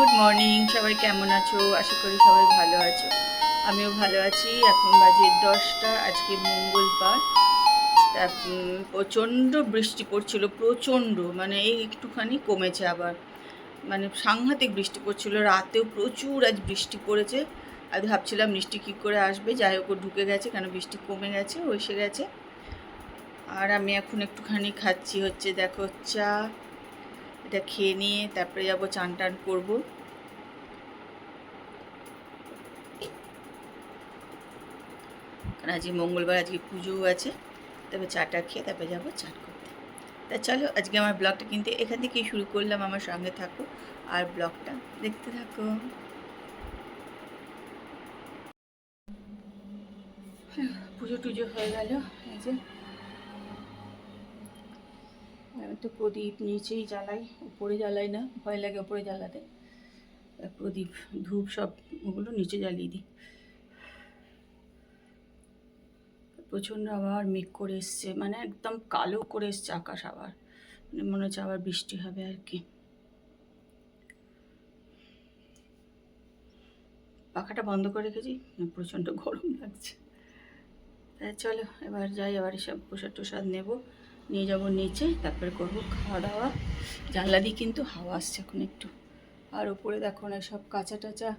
Good morning, সবাই কেমন আছো? আশা করি সবাই ভালো আছো। আমিও ভালো আছি। এখন বাজে 10টা, আজকে মঙ্গলবার। তা প্রচণ্ড বৃষ্টি পড়ছিল, প্রচণ্ড, মানে এই একটুখানি কমেছে আবার, মানে সাংঘাতিক বৃষ্টি পড়ছিল। রাতেও প্রচুর আজ বৃষ্টি পড়েছে। আজ ভাবছিলাম বৃষ্টি কী করে আসবে, যাই হোক ঢুকে গেছে, কেন বৃষ্টি কমে গেছে, এসে গেছে। আর আমি এখন একটুখানি খাচ্ছি হচ্ছে, দেখো, চা। এটা খেয়ে নিয়ে তারপরে যাবো চান টান করবো। কারণ আজকে মঙ্গলবার, আজকে পুজোও আছে। তবে চাটা খেয়ে তারপরে যাবো চান করতে। তা চলো, আজকে আমার ব্লগটা কিন্তু এখান থেকেই শুরু করলাম। আমার সঙ্গে থাকো আর ব্লগটা দেখতে থাকো। পুজো টুজো হয়ে গেল। এই যে আমি তো প্রদীপ নিচেই জ্বালাই, উপরে জ্বালাই না, ভয় লাগে উপরে জ্বালাতে। প্রদীপ, ধূপ সব ওগুলো নিচে জ্বালিয়ে দিই। প্রচণ্ড আবার মেঘ করে এসছে, মানে একদম কালো করে এসছে আকাশ। আবার মনে হচ্ছে আবার বৃষ্টি হবে আর কি। পাখাটা বন্ধ করে রেখেছি, প্রচণ্ড গরম লাগছে। তাই চলো এবার যাই, আবার এসব প্রসাদ টোসাদ নেবো, নিয়ে যাবো নিচে, তারপরে করবো খাওয়া দাওয়া। জানলা দিয়ে কিন্তু হাওয়া আসছে এখন একটু। আর ওপরে দেখো না, সব কাঁচা টাচা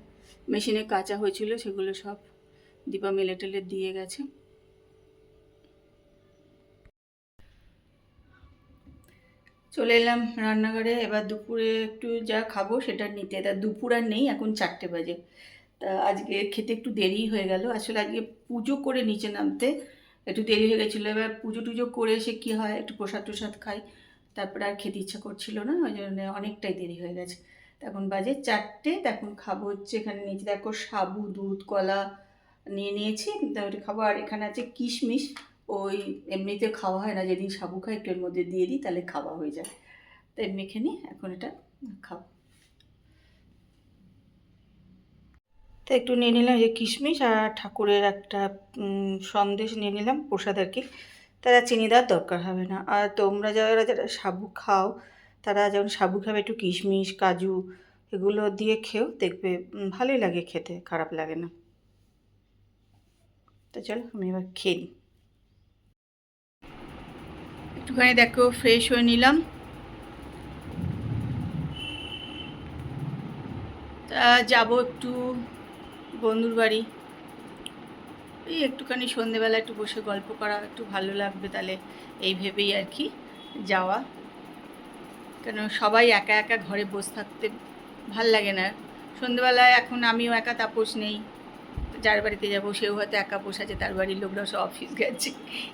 মেশিনে কাঁচা হয়েছিল, সেগুলো সব দীপা মেলে টেলে দিয়ে গেছে। চলে এলাম রান্নাঘরে। এবার দুপুরে একটু যা খাবো সেটা নিতে। তা দুপুর আর নেই, এখন 4টে বাজে। তা আজকে খেতে একটু দেরি হয়ে গেল। আসলে আজকে পুজো করে নিচে নামতে একটু দেরি হয়ে গেছিলো। এবার পুজো টুজো করে এসে কী হয়, একটু প্রসাদ টসাদ খাই, তারপরে আর খেতে ইচ্ছা করছিল না, ওই জন্য অনেকটাই দেরি হয়ে গেছে। এখন বাজে 4টে। এখন খাবো হচ্ছে, এখানে নিচে দেখো সাবু, দুধ, কলা নিয়ে নিয়েছি, তারপরে খাবো। আর এখানে আছে কিশমিশ। ওই এমনিতে খাওয়া হয় না, যেদিন সাবু খাই একটু এর মধ্যে দিয়ে দিই, তাহলে খাওয়া হয়ে যায়। তাই মেখে নিই, এখন এটা খাবো। তো একটু নিয়ে নিলাম এই কিশমিশ, আর ঠাকুরের একটা সন্দেশ নিয়ে নিলাম, প্রসাদ আর কি। তারা চিনি দেওয়ার দরকার হবে না। আর তোমরা যারা যারা সাবু খাও, তারা যখন সাবু খাবে একটু কিশমিশ, কাজু এগুলো দিয়ে খেও, দেখবে ভালোই লাগে খেতে, খারাপ লাগে না। তো চলো আমি এবার খেয়ে নিই। একটুখানি দেখো ফ্রেশ হয়ে নিলাম। তা যাবো একটু বন্ধুর বাড়ি। এই একটুখানি সন্ধেবেলা একটু বসে গল্প করা একটু ভালো লাগবে, তাহলে এই ভেবেই আর কি যাওয়া। কেন সবাই একা একা ঘরে বসে থাকতে ভাল লাগে না। সন্ধেবেলায় এখন আমিও একা, তাপস নেই, যার বাড়িতে যাবো সেও হয়তো একা বসে আছে, তার বাড়ির লোকরা সব অফিস গেছে,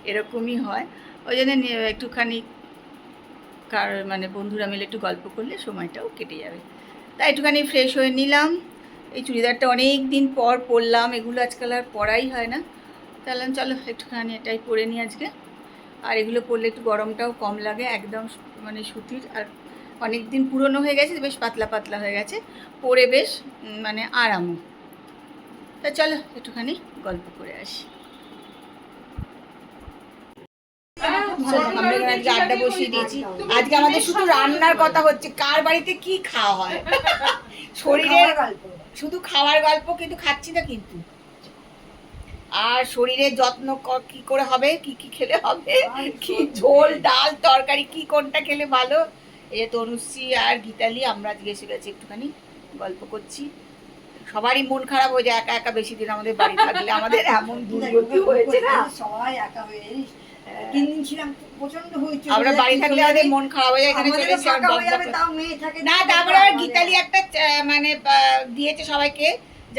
এরকমই হয়। ওই জন্য একটুখানি মানে বন্ধুরা মিলে একটু গল্প করলে সময়টাও কেটে যাবে। তাই একটুখানি ফ্রেশ হয়ে নিলাম। এই চুড়িদারটা অনেক দিন পর পরলাম, এগুলো আজকাল আর পরাই হয় না। তাহলে চলো একটুখানি এটাই পরে নিই আজকে। আর এগুলো পরলে একটু গরমটাও কম লাগে, একদম মানে সুতির, আর অনেক দিন পুরনো হয়ে গেছে, বেশ পাতলা পাতলা হয়ে গেছে, পরে বেশ মানে আরামও। তা চলো একটুখানি গল্প করে আসি। আমরা আজকে আড্ডা বসিয়ে দিয়েছি। আজকে আমাদের শুধু রান্নার কথা হচ্ছে, কার বাড়িতে কি খাওয়া হয়, শরীরের শুধু খাওয়ার গল্প, কিন্তু খাচ্ছি না কিন্তু। আর শরীরের যত্ন কি করে হবে, কি কি খেলে হবে, কি ঝোল ডাল তরকারি কি কোনটা খেলে ভালো। এই যে তনুশ্রী আর গীতালি, আমরা আজকে এসে গেছি, একটুখানি গল্প করছি। সবারই মন খারাপ হয়ে যায় একা একা বেশি দিন আমাদের বাড়ি থাকলে। আমাদের এমন দুর্গতি হয়েছে না, সবাই একা হয়ে জানিস, 3 দিন ছিলাম, প্রচন্ড হয়েছে। আমরা বাড়ি থাকলে আমাদের মন খারাপ হয়ে যায়, এখানে চলে এসে না। তারপরে আর গীতালি একটা মানে দিয়েছে সবাইকে,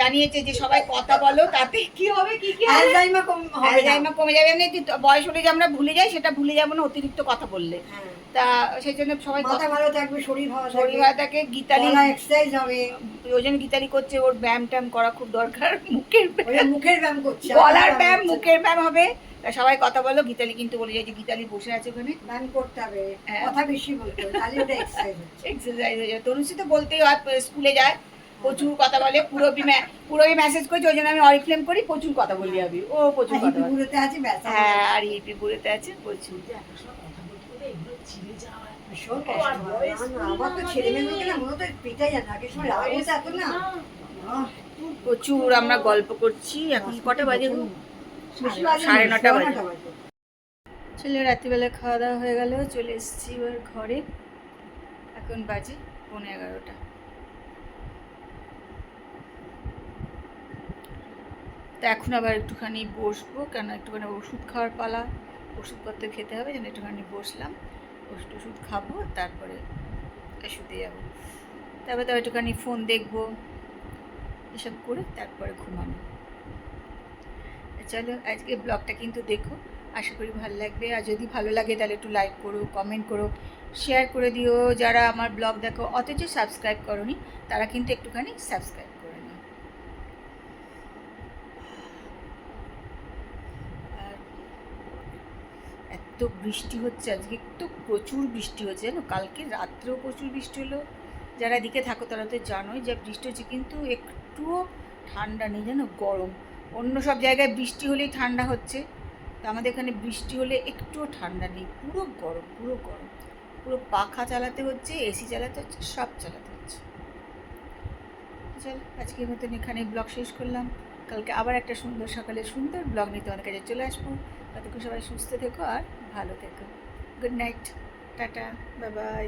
জানিয়েছে যে সবাই কথা বলো, তাতে কি হবে, কি কি অ্যালজাইমার কমে যাবে। এমনি বয়স হলে যে আমরা ভুলে যাই, সেটা ভুলে যাবো না অতিরিক্ত কথা বললে। তা সেই জন্য সবাই মাথা ভালো থাকবে, শরীর ভালো থাকে। গীতালি এক্সারসাইজ হবে, ওই জন্য গীতালি করছে, ওর ব্যায়াম ট্যায়াম করা খুব দরকার। মুখের ব্যায়াম করছে, গলার ব্যায়াম, মুখের ব্যায়াম হবে। সবাই কথা বলো। গীতালি কিন্তু বলে যায় যে গীতালি বসে আছে ওখানে, ব্যায়াম করতে হবে, কথা বেশি বলতে হবে, তাহলে ওটা এক্সারসাইজ হয়ে যায়। তনুশ্রী তো বলতেই হয়, স্কুলে যায়, প্রচুর কথা বলে। পুরোই মেসেজ করছে, ওই জন্য আমি অরিফ্লেম করি, প্রচুর কথা বলি আমি। ও প্রচুর কথা বলে। বুড়োতে আছে, হ্যাঁ, আর ইপি বুড়োতে আছে প্রচুর। ভীষণ কষ্ট হয়। না, না, আমার তো ছেলে মেয়েগুলোকে না মনে হতো পেটাই যায় না, আগের সময় রাগ হতো এত না। আহ, প্রচুর আমরা গল্প করছি। এখন কটা বাজে গো? বেশি বাজে না, 9:30 বাজে। 9:30 বাজে। ছেলে রাত্রিবেলা খাওয়া দাওয়া হয়ে গেল, চলে এসেছি এবার ঘরে। এখন বাজে 11:15। তা এখন আবার একটুখানি বসবো, কেন একটুখানি ওষুধ খাওয়ার পালা, ওষুধপত্র খেতে হবে, যেন একটুখানি বসলাম, ওষুধ খাবো, তারপরে শুতে যাবো। তারপরে একটুখানি ফোন দেখবো, এসব করে তারপরে ঘুমানো। চলো আজকে ব্লগটা কিন্তু দেখো, আশা করি ভালো লাগবে। আর যদি ভালো লাগে তাহলে একটু লাইক করো, কমেন্ট করো, শেয়ার করে দিও। যারা আমার ব্লগ দেখো অথচ সাবস্ক্রাইব করোনি, তারা কিন্তু একটুখানি সাবস্ক্রাইব করে নিও। আর এত বৃষ্টি হচ্ছে আজকে, তো প্রচুর বৃষ্টি হচ্ছে জানো, কালকে রাত্রেও প্রচুর বৃষ্টি হলো। যারা এদিকে থাকো তারা তো জানোই যে বৃষ্টি হচ্ছে, কিন্তু একটুও ঠান্ডা নেই জানো, গরম। অন্য সব জায়গায় বৃষ্টি হলেই ঠান্ডা হচ্ছে, তো আমাদের এখানে বৃষ্টি হলে একটুও ঠান্ডা নেই, পুরো গরম, পুরো গরম। পুরো পাখা চালাতে হচ্ছে, এসি চালাতে হচ্ছে, সব চালাতে হচ্ছে। চল আজকের মতন এখানে ব্লগ শেষ করলাম। কালকে আবার একটা সুন্দর সকালে সুন্দর ব্লগ নিয়ে তোমাদের কাছে চলে আসবো। ততক্ষণ সবাই সুস্থ থেকো আর ভালো থেকো। Good night, tata, bye bye.